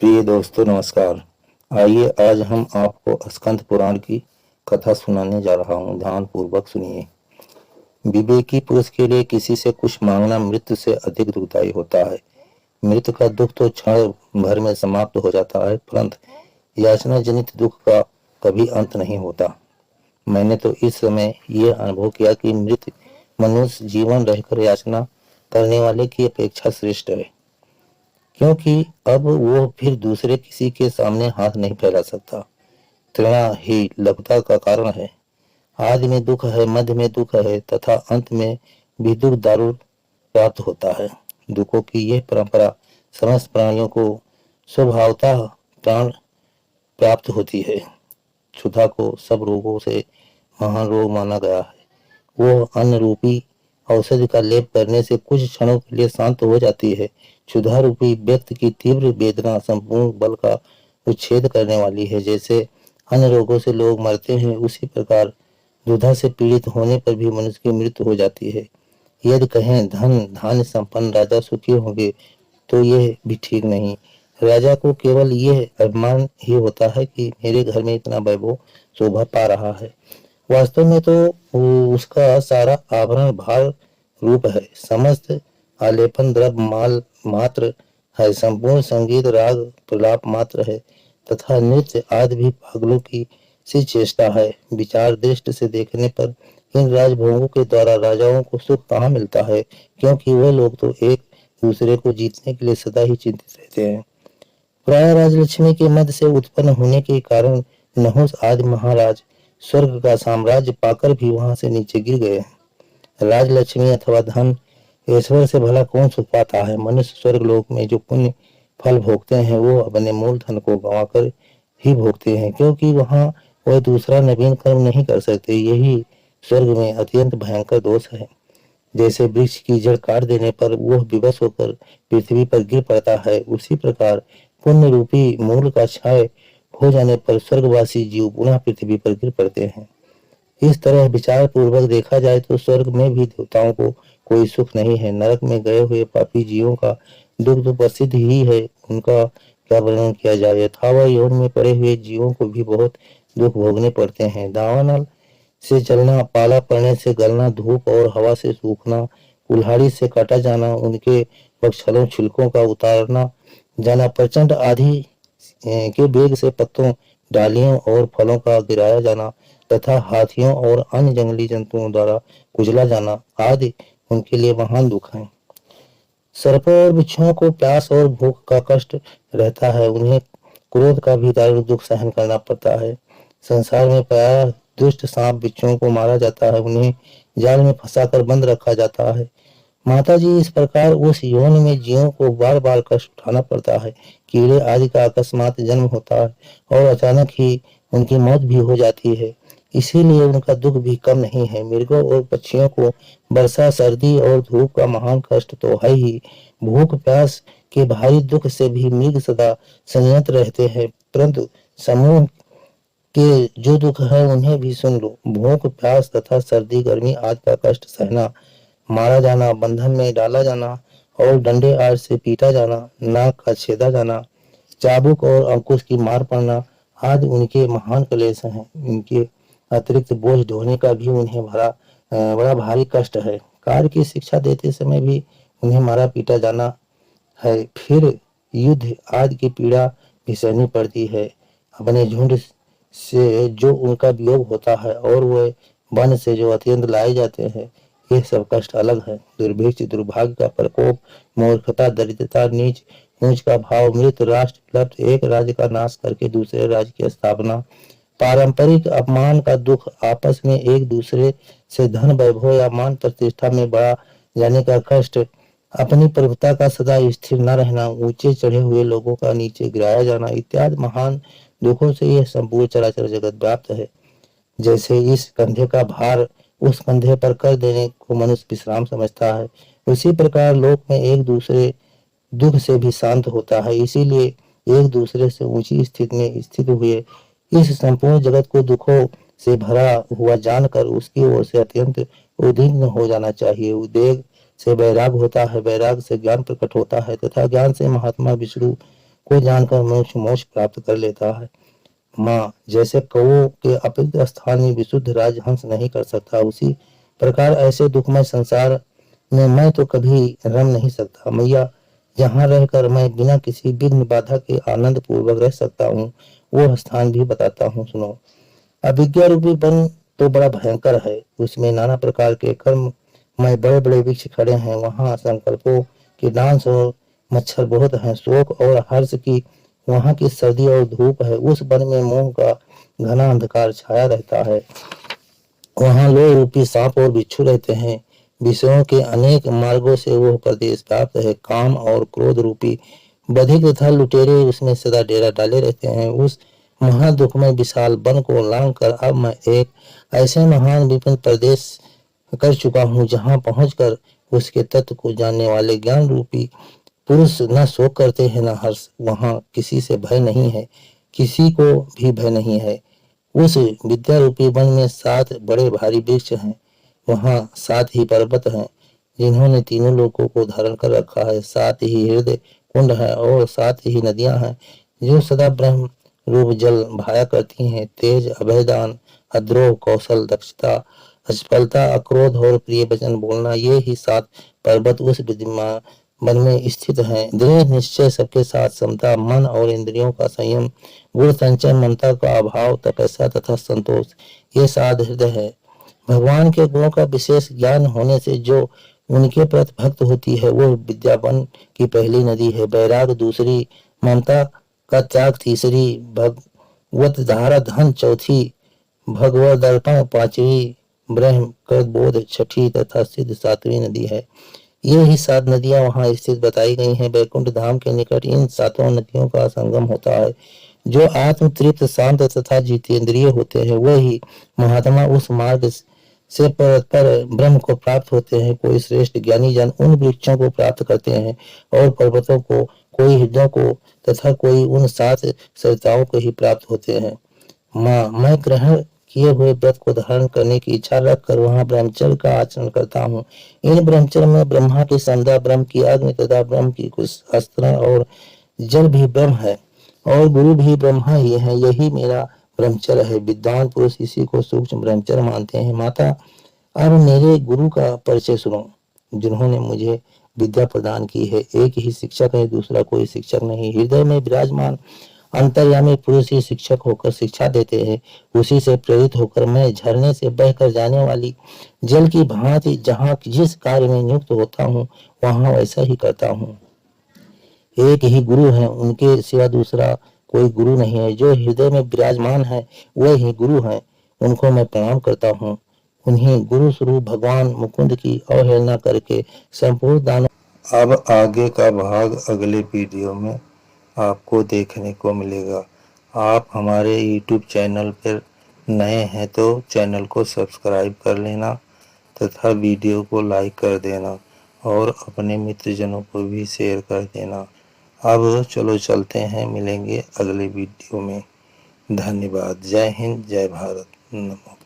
प्रिय दोस्तों नमस्कार। आइए आज हम आपको स्कंद पुराण की कथा सुनाने जा रहा हूँ। ध्यान पूर्वक सुनिए। विवेकी पुरुष के लिए किसी से कुछ मांगना मृत्यु से अधिक दुखदायी होता है। मृत्यु का दुख तो क्षण भर में समाप्त हो जाता है, परंतु याचना जनित दुख का कभी अंत नहीं होता। मैंने तो इस समय यह अनुभव किया कि मृत्यु मनुष्य जीवन रहकर याचना करने वाले की अपेक्षा श्रेष्ठ है, क्योंकि अब वो फिर दूसरे किसी के सामने हाथ नहीं फैला सकता। तृणा ही लघुता का कारण है। आदि में दुख है, मध्य में दुख है तथा अंत में भी दुख दारुण प्राप्त होता है। दुखों की यह परंपरा समस्त प्राणियों को स्वभावतः प्राण प्राप्त होती है। क्षुधा को सब रोगों से महान रोग माना गया है। वो अन्न रूपी औषधि का लेप करने से कुछ क्षणों के लिए शांत हो जाती है। क्षुधा रूपी व्यक्ति की तीव्र वेदना संपूर्ण बल का उच्छेद करने वाली है। जैसे अन्य रोगों से लोग मरते हैं, उसी प्रकार दुधा से पीड़ित होने पर भी मनुष्य की मृत्यु हो जाती है। यदि कहें धन धान्य संपन्न राजा सुखी होंगे, तो यह भी ठीक नहीं। राजा को केवल यह अभिमान ही होता है कि मेरे घर में इतना वैभव शोभा पा रहा है। वास्तव में तो उसका सारा आभरण भार रूप है, समस्त आलेपन द्रव्य माल मात्र है, संपूर्ण संगीत राग प्रलाप मात्र है तथा नृत्य आदि भी पागलों की सी चेष्टा है। विचार दृष्टि से देखने पर इन राजभोगों के द्वारा राजाओं को सुख कहाँ मिलता है, क्योंकि वह लोग तो एक दूसरे को जीतने के लिए सदा ही चिंतित रहते हैं। प्राय राजलक्ष्मी के मध्य से उत्पन्न होने के कारण नहुस आदि महाराज स्वर्ग का साम्राज्य पाकर भी वहां से नीचे गिर गए। राजलक्ष्मी अथवा धन ईश्वर से भला कौन सुख पाता है। मनुष्य स्वर्ग लोक में जो पुण्य फल भोगते हैं, वो अपने मूल धन को गंवाकर ही भोगते हैं, क्योंकि वहां वह दूसरा नवीन कर्म नहीं कर सकते। यही स्वर्ग में अत्यंत भयंकर दोष है। जैसे वृक्ष की जड़ काट देने पर वह विवश होकर पृथ्वी पर गिर पड़ता है, उसी प्रकार पुण्य रूपी मूल का क्षय हो जाने पर स्वर्गवासी जीव पुनः पृथ्वी पर गिर पड़ते हैं। इस तरह विचार पूर्वक देखा जाए तो स्वर्ग में भी देवताओं को कोई सुख नहीं है। नरक में गए हुए पापी जीवों का दुख तो प्रसिद्ध ही है, उनका क्या वर्णन किया जाए। यथावत यौन में पड़े हुए जीवों को भी बहुत दुख भोगने पड़ते हैं। दावानल से जलना, पाला पड़ने से गलना, धूप और हवा से सूखना, कुल्हाड़ी से काटा जाना, उनके वक्षलों छिलकों का उतारना जाना, प्रचंड आंधी के वेग से पत्तों, डालियों और फलों का गिराया जाना तथा हाथियों और अन्य जंगली जंतुओं द्वारा कुचला जाना आदि उनके लिए महान दुख है। सर्पों और बिच्छुओं को प्यास और भूख का कष्ट रहता है, उन्हें क्रोध का भी दारुण दुख सहन करना पड़ता है। संसार में प्रायः दुष्ट सांप बिच्छुओं को मारा जाता है, उन्हें जाल में फंसाकर बंद रखा जाता है। माता जी, इस प्रकार उस यौन में जीवों को बार बार कष्ट उठाना पड़ता है। कीड़े आदि का अकस्मात जन्म होता है और अचानक ही उनकी मौत भी हो जाती है, इसीलिए उनका दुख भी कम नहीं है। मृगों और पक्षियों को वर्षा, सर्दी और धूप का महान कष्ट तो है ही, भूख प्यास के भारी दुख से भी मृग सदा संयत रहते हैं, परंतु समूह के जो दुख है उन्हें भी सुन लो। भूख प्यास तथा सर्दी गर्मी आदि का कष्ट सहना, मारा जाना, बंधन में डाला जाना और डंडे आदि से पीटा जाना, नाक का छेदा जाना, चाबुक और अंकुश की मार पड़ना आदि उनके महान क्लेश हैं। इनके अतिरिक्त बोझ ढोने का भी उन्हें बड़ा भारी कष्ट है। कार्य की शिक्षा देते समय भी उन्हें मारा पीटा जाना है। फिर युद्ध आदि की पीड़ा भी सहनी पड़ती है। अपने झुंड से जो उनका वियोग होता है और वह वन से जो अत्यंत लाए जाते हैं, ये सब कष्ट अलग है। दुर्भिक्ष, दुर्भाग्य का प्रकोप, मूर्खता, दरिद्रता, नीच ऊंच का भाव, मृत राष्ट्र उपलब्ध, एक राज्य का नाश करके दूसरे राज्य की स्थापना, पारंपरिक अपमान का दुख, आपस में एक दूसरे से धन वैभव या मान प्रतिष्ठा में बढ़ा जाने का कष्ट, अपनी प्रभुता का सदा स्थिर न रहना, ऊंचे चढ़े हुए लोगों का नीचे गिराया जाना इत्यादि महान दुखों से यह संपूर्ण चराचर जगत व्याप्त है। जैसे इस कंधे का भार उस कंधे पर कर देने को मनुष्य विश्राम समझता है, उसी प्रकार लोक में एक दूसरे दुख से भी शांत होता है। इसीलिए एक दूसरे से ऊंची स्थिति में स्थित हुए इस संपूर्ण जगत को दुखों से भरा हुआ जानकर उसकी ओर से अत्यंत उद्विग्न हो जाना चाहिए। उद्वेग से वैराग होता है, वैराग से ज्ञान प्रकट होता है तथा ज्ञान से महात्मा विष्णु को जानकर मनुष्य मोक्ष प्राप्त कर लेता है। माँ, जैसे कौओं के अपवित्र स्थान में विशुद्ध राजहंस नहीं कर सकता, उसी प्रकार ऐसे दुखमय संसार में मैं तो कभी रम नहीं सकता। मैया, जहाँ रहकर मैं बिना किसी विघ्न बाधा के आनंद पूर्वक रह सकता हूँ, वो स्थान भी बताता हूँ, सुनो। अविद्या रूपी वन तो बड़ा भयंकर है, उसमें नाना प्रकार के कर्म में बड़े बड़े वृक्ष खड़े हैं। वहाँ संकल्पों के डांस और मच्छर बहुत हैं। शोक और हर्ष की वहाँ की सर्दी और धूप है। उस वन में मोह का घना अंधकार छाया रहता है। वहाँ लोह रूपी सांप और बिच्छू रहते हैं। विषयों के अनेक मार्गों से वह प्रदेश व्याप्त है। काम और क्रोध रूपी बधिक तथा लुटेरे उसमें सदा डेरा डाले रहते हैं। उस महादुखमय विशाल वन को लांग कर अब मैं एक ऐसे महान विपिन प्रदेश कर चुका हूँ, जहाँ पहुंचकर उसके तत्व को जानने वाले ज्ञान रूपी पुरुष न शोक करते हैं न हर्ष। वहाँ किसी से भय नहीं है, किसी को भी भय नहीं है। उस विद्या रूपी वन में 7 बड़े भारी वृक्ष हैं। वहाँ 7 ही पर्वत हैं, जिन्होंने तीनों लोकों को धारण कर रखा है। 7 ही हृदय कुंड है और 7 ही नदियां हैं, जो सदा ब्रह्म रूप जल भाया करती हैं। तेज, अभयदान, अद्रोह, कौशल, दक्षता, असफलता, अक्रोध और प्रिय वचन बोलना, ये ही 7 पर्वत उस विद्यमान मन में स्थित हैं। दृढ़ निश्चय, सबके साथ समता, मन और इंद्रियों का संयम, गुण संचय, ममता का अभाव, तपस्या तथा संतोष, ये 7 हृदय है। भगवान के गुणों का विशेष ज्ञान होने से जो उनके प्रति भक्त होती है, वो विद्यावन की पहली नदी है। वैराग दूसरी, ममता का त्याग तीसरी, भगवत धारा धन चौथी, भगवत दर्पण पांचवी, ब्रह्म कर बोध छठी तथा सिद्ध 7वीं नदी है। ये ही 7 नदियां वहां स्थित बताई गई हैं। वैकुंठ धाम के निकट इन 7 नदियों का संगम होता है। जो आत्म तृप्त, शांत तथा जितेंद्रिय होते हैं, वही महात्मा उस मार्ग से पर ब्रह्म को प्राप्त होते हैं। कोई श्रेष्ठ ज्ञानी जन उन वृक्षों को प्राप्त करते हैं और पर्वतों को, कोई हृदयों को तथा कोई उन 7 सरिताओं को ही प्राप्त होते हैं। माँ, मैं ग्रहण किए हुए व्रत को धारण करने की इच्छा रखकर वहाँ ब्रह्मचर्य का आचरण करता हूँ। इन ब्रह्मचर्य में ब्रह्मा की संध्या, ब्रह्म की अग्नि तथा ब्रह्म की कुछ अस्त्र और जल भी ब्रह्म है और गुरु भी ब्रह्मा ही है। यही मेरा ब्रह्मचर्य है। विद्वान पुरुष इसी को सूक्ष्म ब्रह्मचर्य मानते हैं। माता, अब मेरे गुरु का परिचय सुनो, जिन्होंने मुझे विद्या प्रदान की है। एक ही शिक्षक है, दूसरा कोई शिक्षक नहीं। हृदय में विराजमान अंतर्यामी पुरुष ही शिक्षक होकर शिक्षा देते हैं। उसी से प्रेरित होकर मैं झरने से बहकर जाने वाली जल की भांति जहाँ जिस कार्य में नियुक्त होता हूँ, वहाँ वैसा ही करता हूँ। एक ही गुरु है, उनके सिवा दूसरा कोई गुरु नहीं है। जो हृदय में विराजमान है, वह ही गुरु है। उनको मैं प्रणाम करता हूँ। उन्हीं गुरु स्वरूप भगवान मुकुंद की अवहेलना करके संपूर्ण दानों। अब आगे का भाग अगले वीडियो में आपको देखने को मिलेगा। आप हमारे YouTube चैनल पर नए हैं तो चैनल को सब्सक्राइब कर लेना तथा वीडियो को लाइक कर देना और अपने मित्रजनों को भी शेयर कर देना। अब चलो चलते हैं, मिलेंगे अगले वीडियो में। धन्यवाद। जय हिंद, जय भारत। नमो।